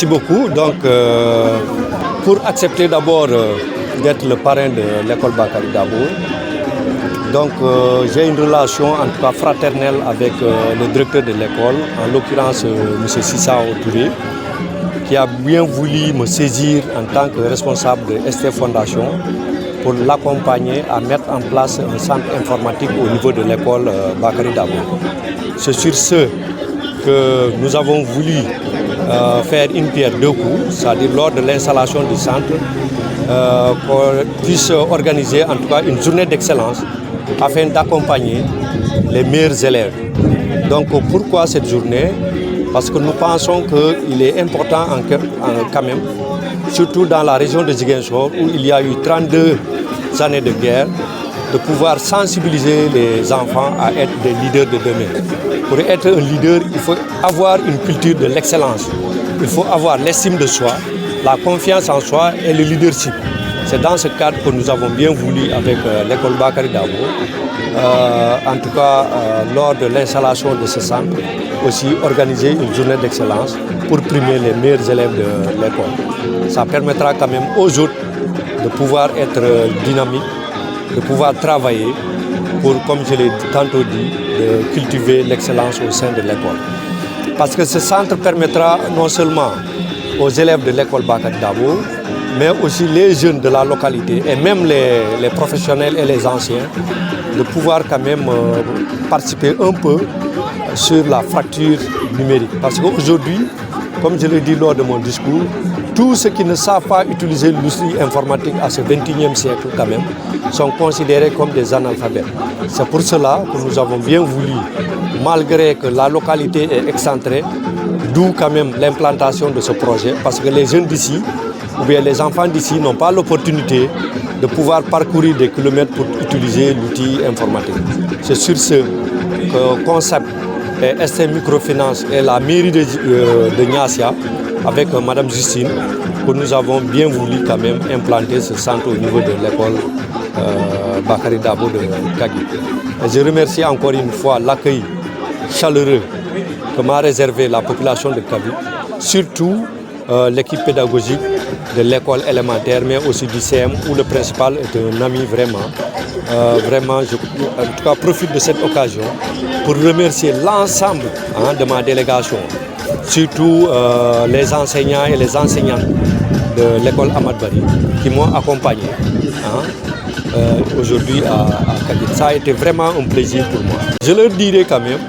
Merci beaucoup. Donc, pour accepter d'abord d'être le parrain de l'école Bakary Dabo, donc j'ai une relation en tout cas fraternelle avec le directeur de l'école, en l'occurrence M. Sissa Touré, qui a bien voulu me saisir en tant que responsable de ST Fondation pour l'accompagner à mettre en place un centre informatique au niveau de l'école Bakary Dabo. C'est sur ce que nous avons voulu faire une pierre deux coups, c'est-à-dire lors de l'installation du centre, qu'on puisse organiser en tout cas une journée d'excellence afin d'accompagner les meilleurs élèves. Donc pourquoi cette journée? Parce que nous pensons qu'il est important quand même, surtout dans la région de Ziguinchor où il y a eu 32 années de guerre, de pouvoir sensibiliser les enfants à être des leaders de demain. Pour être un leader, il faut avoir une culture de l'excellence. Il faut avoir l'estime de soi, la confiance en soi et le leadership. C'est dans ce cadre que nous avons bien voulu, avec l'école Bakary Dabo, en tout cas lors de l'installation de ce centre, aussi organiser une journée d'excellence pour primer les meilleurs élèves de l'école. Ça permettra quand même aux autres de pouvoir être dynamiques, de pouvoir travailler pour, comme je l'ai tantôt dit, de cultiver l'excellence au sein de l'école. Parce que ce centre permettra non seulement aux élèves de l'école Bakary Dabo, mais aussi les jeunes de la localité et même les professionnels et les anciens de pouvoir quand même participer un peu sur la fracture numérique. Parce qu'aujourd'hui, comme je l'ai dit lors de mon discours, tous ceux qui ne savent pas utiliser l'outil informatique à ce 21e siècle quand même sont considérés comme des analphabètes. C'est pour cela que nous avons bien voulu, malgré que la localité est excentrée, d'où quand même l'implantation de ce projet, parce que les jeunes d'ici, ou bien les enfants d'ici n'ont pas l'opportunité de pouvoir parcourir des kilomètres pour utiliser l'outil informatique. C'est sur ce concept ST Microfinance et la mairie de Niassia, avec Madame Justine, que nous avons bien voulu quand même implanter ce centre au niveau de l'école Bakary Dabo de Kagui. Je remercie encore une fois l'accueil chaleureux que m'a réservé la population de Kagui, surtout l'équipe pédagogique de l'école élémentaire, mais aussi du CM, où le principal est un ami vraiment. Vraiment, je en tout cas, profite de cette occasion pour remercier l'ensemble de ma délégation, surtout les enseignants et les enseignantes de l'école Ahmad Bari qui m'ont accompagné aujourd'hui à Kagui. Ça a été vraiment un plaisir pour moi. Je leur dirais quand même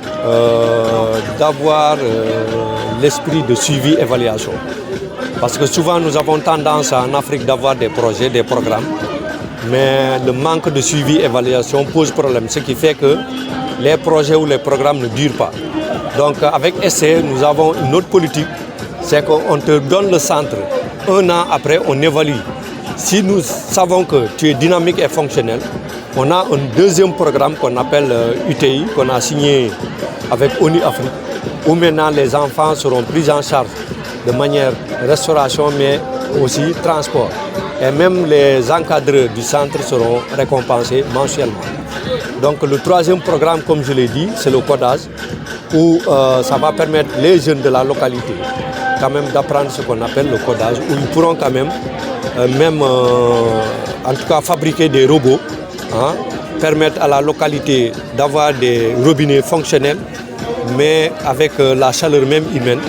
d'avoir l'esprit de suivi-évaluation. Parce que souvent nous avons tendance en Afrique d'avoir des projets, des programmes, mais le manque de suivi-évaluation pose problème, ce qui fait que les projets ou les programmes ne durent pas. Donc avec ST, nous avons une autre politique, c'est qu'on te donne le centre, un an après on évalue. Si nous savons que tu es dynamique et fonctionnel, on a un deuxième programme qu'on appelle UTI, qu'on a signé avec ONU Afrique, où maintenant les enfants seront pris en charge de manière restauration, mais aussi transport. Et même les encadreurs du centre seront récompensés mensuellement. Donc le troisième programme, comme je l'ai dit, c'est le codage, où ça va permettre les jeunes de la localité quand même d'apprendre ce qu'on appelle le codage, où ils pourront quand même, en tout cas fabriquer des robots, permettre à la localité d'avoir des robinets fonctionnels, mais avec la chaleur même humaine,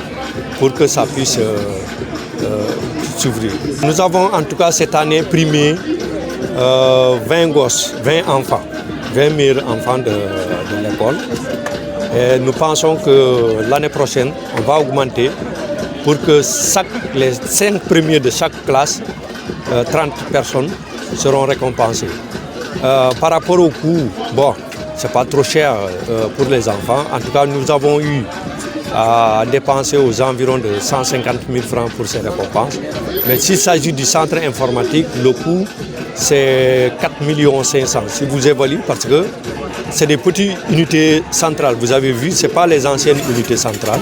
pour que ça puisse s'ouvrir. Nous avons en tout cas cette année primé 20 gosses, 20 enfants, 20 meilleurs enfants de l'école. Et nous pensons que l'année prochaine, on va augmenter pour que les 5 premiers de chaque classe, 30 personnes, seront récompensées. Par rapport au coût, bon, c'est pas trop cher pour les enfants. En tout cas, nous avons eu à dépenser aux environs de 150 000 francs pour ces récompenses. Mais s'il s'agit du centre informatique, le coût, c'est 4,5 millions si vous évaluez, parce que c'est des petites unités centrales. Vous avez vu, ce n'est pas les anciennes unités centrales.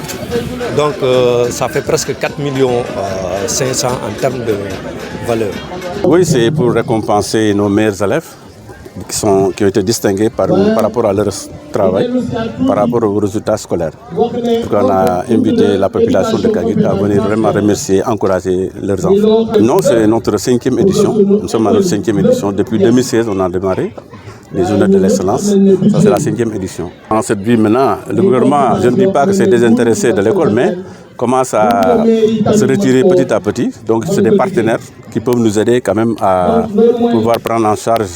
Donc, ça fait presque 4,5 millions en termes de valeur. Oui, c'est pour récompenser nos meilleurs élèves qui ont été distingués par rapport à leur travail, par rapport aux résultats scolaires. Donc on a invité la population de Kagit à venir vraiment remercier, encourager leurs enfants. Non, c'est notre 5e édition. Nous sommes à notre 5e édition. Depuis 2016, on a démarré les journées de l'excellence. Ça, c'est la 5e édition. Dans cette vie maintenant, le gouvernement, je ne dis pas que c'est désintéressé de l'école, mais commence à se retirer petit à petit. Donc c'est des partenaires qui peuvent nous aider quand même à pouvoir prendre en charge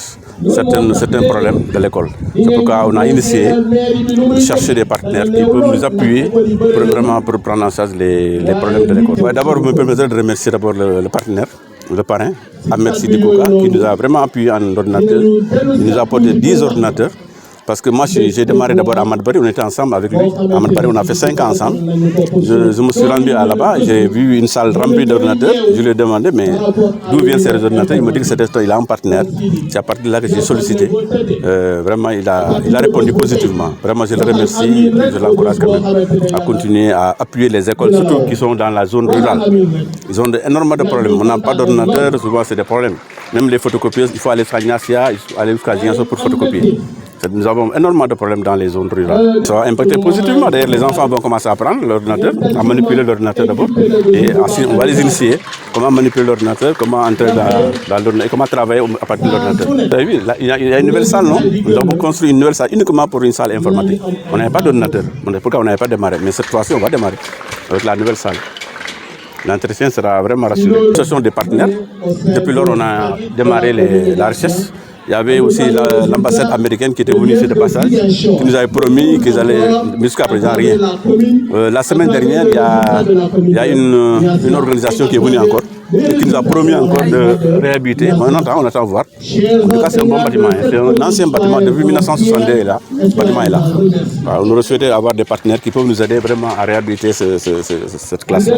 certains problèmes de l'école. C'est pourquoi on a initié de chercher des partenaires qui peuvent nous appuyer pour prendre en charge les problèmes de l'école. Ouais, d'abord, vous me permettez de remercier d'abord le partenaire, le parrain, Ahmed Sidi Kouka, qui nous a vraiment appuyé en ordinateur. Il nous a apporté 10 ordinateurs. Parce que moi, j'ai démarré d'abord à Ahmad Bari, on était ensemble avec lui. À Ahmad Bari, on a fait 5 ans ensemble. Je me suis rendu là-bas, j'ai vu une salle remplie d'ordinateurs. Je lui ai demandé, mais d'où viennent ces ordinateurs? Il m'a dit que il a un partenaire. C'est à partir de là que j'ai sollicité. Vraiment, il a répondu positivement. Vraiment, je le remercie. Je l'encourage quand même à continuer à appuyer les écoles, surtout qui sont dans la zone rurale. Ils ont énormément de problèmes. On n'a pas d'ordinateur, souvent c'est des problèmes. Même les photocopieuses, il faut aller jusqu'à Gnacia, il faut aller jusqu'à Gianso pour photocopier. Nous avons énormément de problèmes dans les zones rurales. Ça va impacter positivement. D'ailleurs, les enfants vont commencer à apprendre l'ordinateur, à manipuler l'ordinateur d'abord. Et ensuite, on va les initier comment manipuler l'ordinateur, comment entrer dans l'ordinateur, comment travailler à partir de l'ordinateur. Vous avez vu, il y a une nouvelle salle, non? Nous avons construit une nouvelle salle uniquement pour une salle informatique. On n'avait pas d'ordinateur. Pourquoi on n'avait pas démarré? Mais cette fois-ci, on va démarrer avec la nouvelle salle. L'entretien sera vraiment rassuré. Ce sont des partenaires. Depuis lors, on a démarré la recherche. Il y avait aussi l'ambassade américaine qui était venue ici de passage, qui nous avait promis qu'ils allaient, jusqu'à présent, rien. La semaine dernière, il y a une organisation qui est venue encore, et qui nous a promis encore de réhabiliter. On attend voir. En tout cas, c'est un bon bâtiment. C'est un ancien bâtiment depuis 1962. Là. Ce bâtiment est là. On aurait souhaité avoir des partenaires qui peuvent nous aider vraiment à réhabiliter cette classe-là.